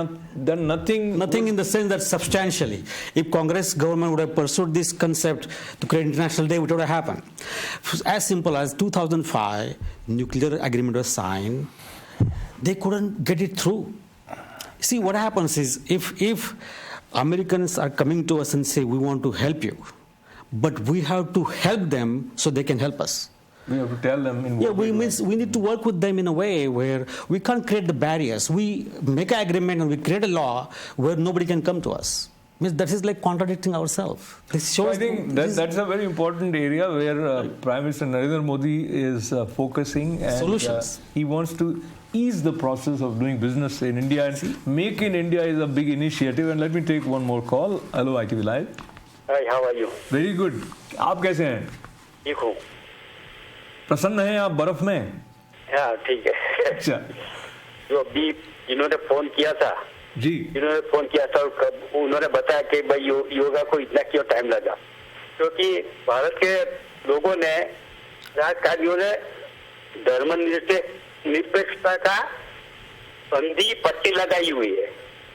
done nothing. Nothing in the sense that substantially. If Congress government would have pursued this concept to create International Day, it would have happened. As simple as 2005, nuclear agreement was signed. They couldn't get it through. See, what happens is if Americans are coming to us and say, we want to help you, but we have to help them so they can help us. We have to tell them in what we need to work with them in a way where we can't create the barriers. We make an agreement and we create a law where nobody can come to us. That is like contradicting ourselves. So I think that's a very important area where Prime Minister Narendra Modi is focusing. And, solutions. He wants to ease the process of doing business in India. And Make in India is a big initiative. And let me take one more call. Hello, ITV Live. Hi, how are you? Very good. आप कैसे हैं? ठीक हूँ. प्रसन्न हैं आप बर्फ में? हाँ, ठीक है. अच्छा. जो अभी इन्होंने फोन किया था. जी. इन्होंने फोन किया था और उन्होंने बताया कि भाई योगा को इतना क्यों टाइम लगा, क्योंकि भारत के लोगों ने राजकारणियों ने धर्मनिरपेक्षता का संधि पट्टी लगाई हुई है.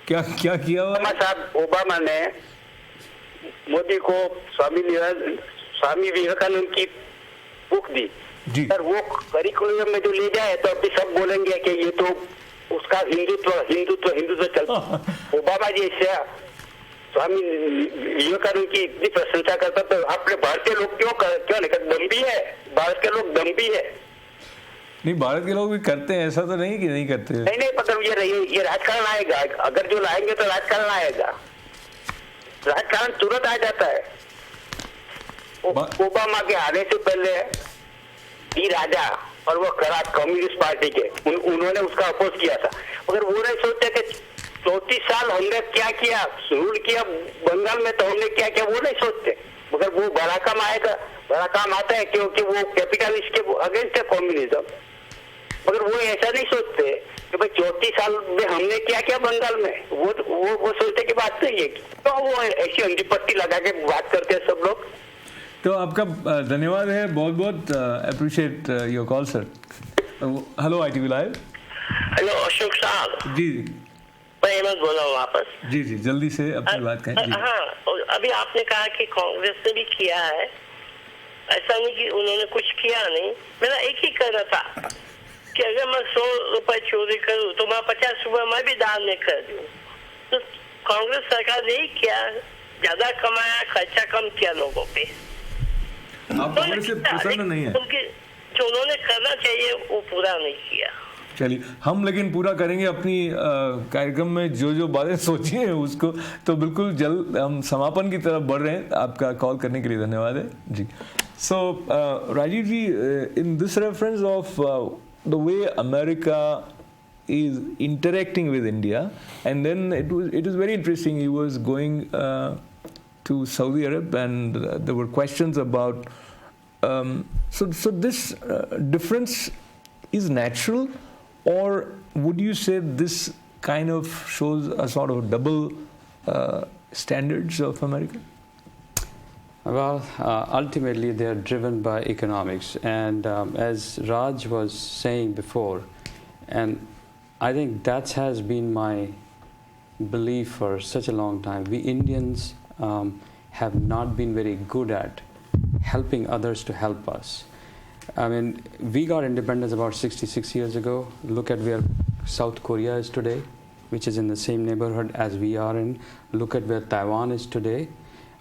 क्या किया हुआ है? साहब ओबामा ने मोदी को स्वामी विवेकानंद की बुक दी, सर वो करिकुलम में जो ले जाए तो अभी सब बोलेंगे कि ये तो उसका हिंदुत्व चलता। ओबामा जी से स्वामी विवेकानंद की इतनी प्रशंसा करता तो अपने भारतीय लोग क्यों नहीं करते? दम्भी है, भारत के लोग दम्भी है। नहीं, भारत के लोग भी करते हैं, ऐसा तो नहीं कि नहीं करते। नहीं पता, ये राजकारण आएगा, अगर जो लाएंगे तो राजकारण आएगा, राजकारण तुरंत आ जाता है। ओबामा के आने से पहले डी राजा और वो खराब कम्युनिस्ट पार्टी के उन्होंने उसका अपोज किया था, मगर वो नहीं सोचते कि 34 साल हमने क्या किया, रूल किया बंगाल में, तो हमने क्या किया वो नहीं सोचते। मगर वो बड़ा काम आएगा, बड़ा काम आता है क्योंकि वो कैपिटलिस्ट के अगेंस्ट है कम्युनिज्म, मगर वो ऐसा नहीं सोचते कि भाई 34 साल में हमने क्या किया बंगाल में, वो सोचते की बात नहीं है, तो वो ऐसी अंधी पट्टी लगा के बात करते हैं सब लोग। तो आपका धन्यवाद है, बहुत बहुत appreciate your call sir. Hello ITV live. Hello Ashok साहब। जी मैं हेमंत बोल रहा हूँ वापस। जी जल्दी से अपनी बात कहें। हाँ, अभी आपने कहा कि कांग्रेस ने भी किया है, ऐसा नहीं कि उन्होंने कुछ किया नहीं। मेरा एक ही कहना था कि अगर मैं 100 रुपए चोरी करूँ तो मैं 50 रुपए मैं भी दान में कर दूँ। तो कांग्रेस सरकार ने ही किया, ज्यादा कमाया, खर्चा कम किया लोगों पे। आप कांग्रेस से प्रसन्न नहीं है? जो उन्होंने करना चाहिए वो पूरा नहीं किया। चलिए, हम लेकिन पूरा करेंगे अपनी कार्यक्रम में जो बातें सोची हैं उसको, तो बिल्कुल जल्द हम समापन की तरफ बढ़ रहे हैं। आपका कॉल करने के लिए धन्यवाद है जी। So Rajiv ji, in this reference of the way America is interacting with India, and then it was very interesting. He was going to Saudi Arab, and there were questions about so this difference is natural, or would you say this kind of shows a sort of double standards of America? Well, ultimately they are driven by economics, and as Raj was saying before, and I think that has been my belief for such a long time. We Indians have not been very good at helping others to help us. I mean, we got independence about 66 years ago. Look at where South Korea is today, which is in the same neighborhood as we are in. Look at where Taiwan is today.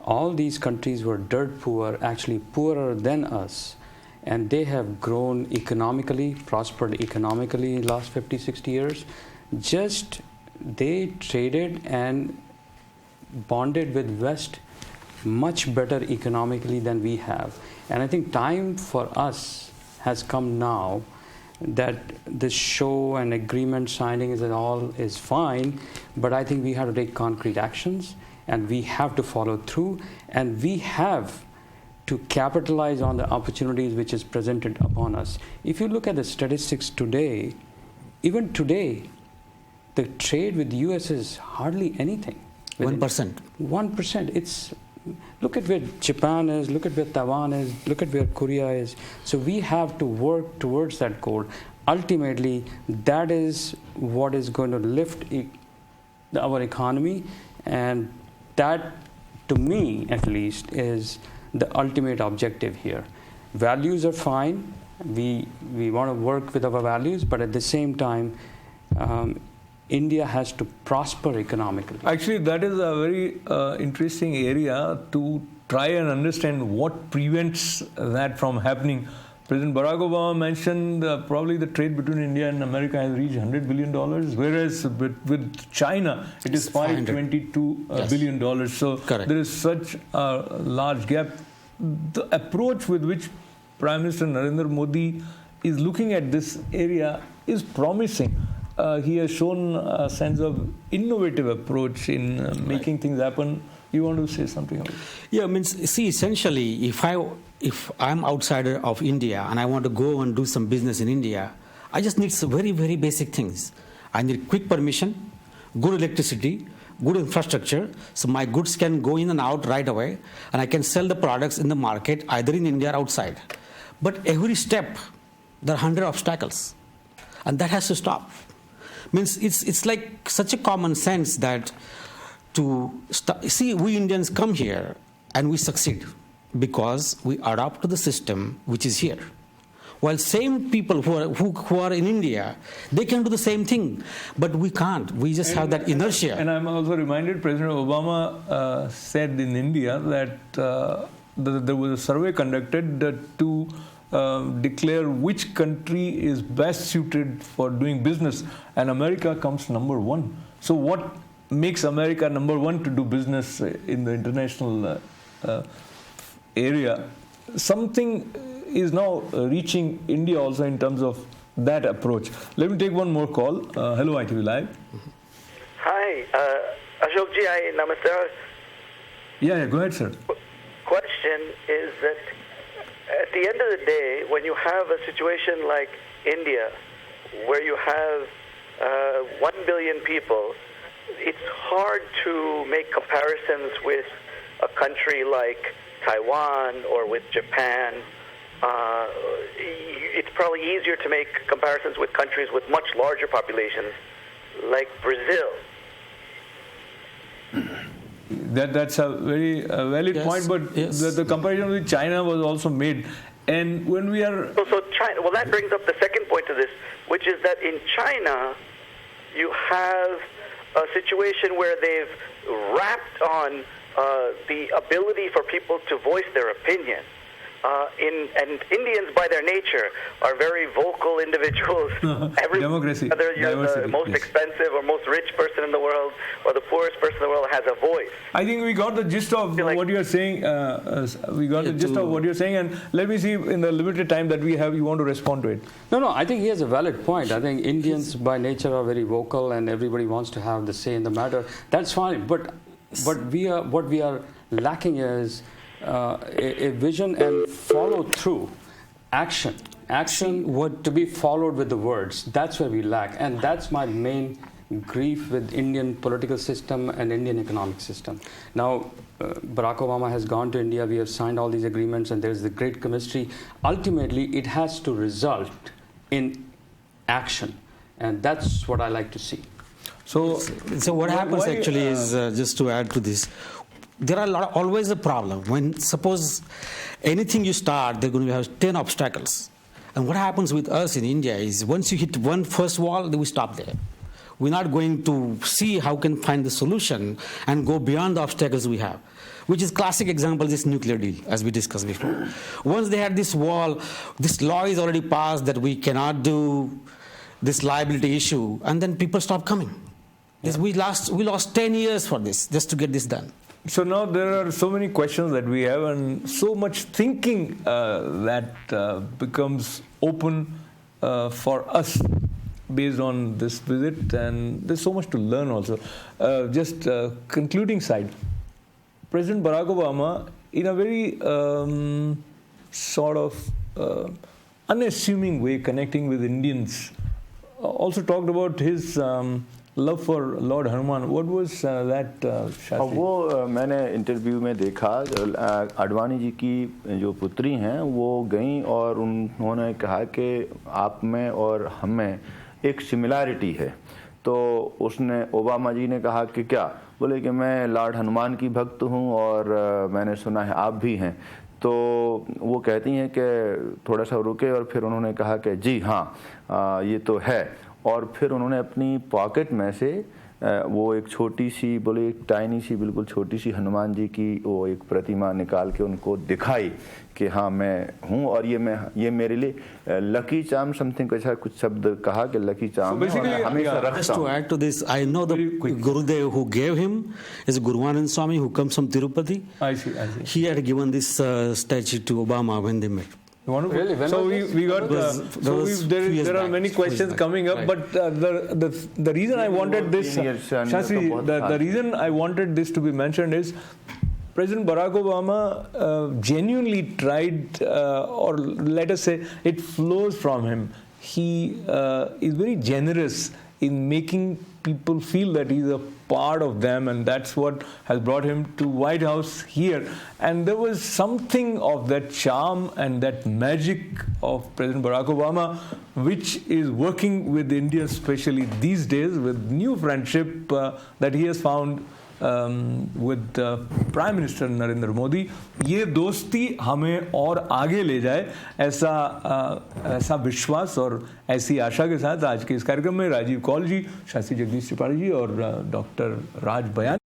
All these countries were dirt poor, actually poorer than us. And they have grown economically, prospered economically in the last 50, 60 years. Just they traded and bonded with West much better economically than we have. And I think time for us has come now that this show and agreement signing is all is fine, but I think we have to take concrete actions, and we have to follow through, and we have to capitalize on the opportunities which is presented upon us. If you look at the statistics today, even today, the trade with the US is hardly anything. 1%. 1%. It's, look at where Japan is, look at where Taiwan is, look at where Korea is. So we have to work towards that goal. Ultimately, that is what is going to lift our economy, and that, to me at least, is the ultimate objective here. Values are fine. We want to work with our values, but at the same time, India has to prosper economically. Actually, that is a very interesting area to try and understand what prevents that from happening. President Barack Obama mentioned probably the trade between India and America has reached $100 billion, whereas with China it is $522 billion. So there is such a large gap. The approach with which Prime Minister Narendra Modi is looking at this area is promising. He has shown a sense of innovative approach in making things happen. You want to say something about it? Yeah, means, see, essentially, if I'm outsider of India and I want to go and do some business in India, I just need some very, very basic things. I need quick permission, good electricity, good infrastructure, so my goods can go in and out right away, and I can sell the products in the market either in India or outside. But every step, there are 100 obstacles, and that has to stop. Means it's like such a common sense that see, we Indians come here and we succeed because we adapt to the system which is here. While same people who are in India, they can do the same thing, but we can't. We just have that inertia. And I'm also reminded President Obama said in India that there was a survey conducted to declare which country is best suited for doing business, and America comes number one. So what makes America number one to do business in the international area? Something is now reaching India also in terms of that approach. Let me take one more call. Hello, ITV Live. Hi, Ashok ji, namaste. Yeah, go ahead, sir. Question is that at the end of the day, when you have a situation like India, where you have 1 billion people, it's hard to make comparisons with a country like Taiwan or with Japan. It's probably easier to make comparisons with countries with much larger populations, like Brazil. That's a very valid point, but the comparison with China was also made. And when we are... So China, well, that brings up the second point to this, which is that in China, you have a situation where they've wrapped on the ability for people to voice their opinion. And Indians, by their nature, are very vocal individuals. Democracy. Whether you're the most expensive or most rich person in the world or the poorest person in the world has a voice. I think we got the gist of what you're saying. We got the gist of what you're saying, and let me see in the limited time that we have, you want to respond to it. No, I think he has a valid point. I think Indians by nature are very vocal, and everybody wants to have the say in the matter. That's fine, but what we are lacking is a vision and follow through, action to be followed with the words. That's where we lack, and that's my main grief with Indian political system and Indian economic system. Now, Barack Obama has gone to India. We have signed all these agreements, and there's the great chemistry. Ultimately, it has to result in action, and that's what I like to see. So what happens actually is, just to add to this, there are always a problem. When suppose anything you start, they're going to have 10 obstacles. And what happens with us in India is once you hit one first wall, then we stop there. We're not going to see how can find the solution and go beyond the obstacles we have, which is classic example, this nuclear deal, as we discussed before. Once they had this wall, this law is already passed that we cannot do this liability issue, and then people stop coming. Yeah. We lost 10 years for this, just to get this done. So now there are so many questions that we have and so much thinking that becomes open for us based on this visit, and there's so much to learn also. Just concluding side, President Barack Obama, in a very sort of unassuming way, connecting with Indians, also talked about his love for Lord Hanuman. What was that, Shastri? वो मैंने interview में देखा, आडवाणी जी की जो पुत्री हैं वो गईं और उन्होंने कहा कि आप में और हम में एक सिमिलैरिटी है. तो उसने ओबामा जी ने कहा कि क्या, बोले कि मैं लॉर्ड हनुमान की भक्त हूँ और मैंने सुना है आप भी हैं. तो वो कहती हैं कि थोड़ा सा रुके और फिर उन्होंने कहा कि जी हाँ ये तो है. और फिर उन्होंने अपनी पॉकेट में से वो एक छोटी सी, बोले एक टाइनी सी, बिल्कुल छोटी सी हनुमान जी की वो एक प्रतिमा निकाल के उनको दिखाई कि हाँ मैं हूँ और ये मेरे लिए लकी चार्म समथिंग कुछ शब्द कहा कि लकी चार्म हमेशा रखता हूँ. Just to add to this, I know the Gurudev who gave him is Guruvanand Swami, who comes from Tirupati. I see. He had given this statue to Obama when they met. Really? So we got there are many questions coming up, but the reason I wanted this, Shastri, the reason I wanted this to be mentioned is President Barack Obama genuinely tried, or let us say it flows from him. He is very generous in making people feel that he's a part of them, and that's what has brought him to White House here. And there was something of that charm and that magic of President Barack Obama, which is working with India, especially these days, with new friendship that he has found with Prime Minister Narendra Modi. ये दोस्ती हमें और आगे ले जाए, ऐसा विश्वास और ऐसी आशा के साथ आज के इस कार्यक्रम में राजीव कौल जी, शास्त्री जगदीश त्रिपाठी जी और डॉक्टर राज बयान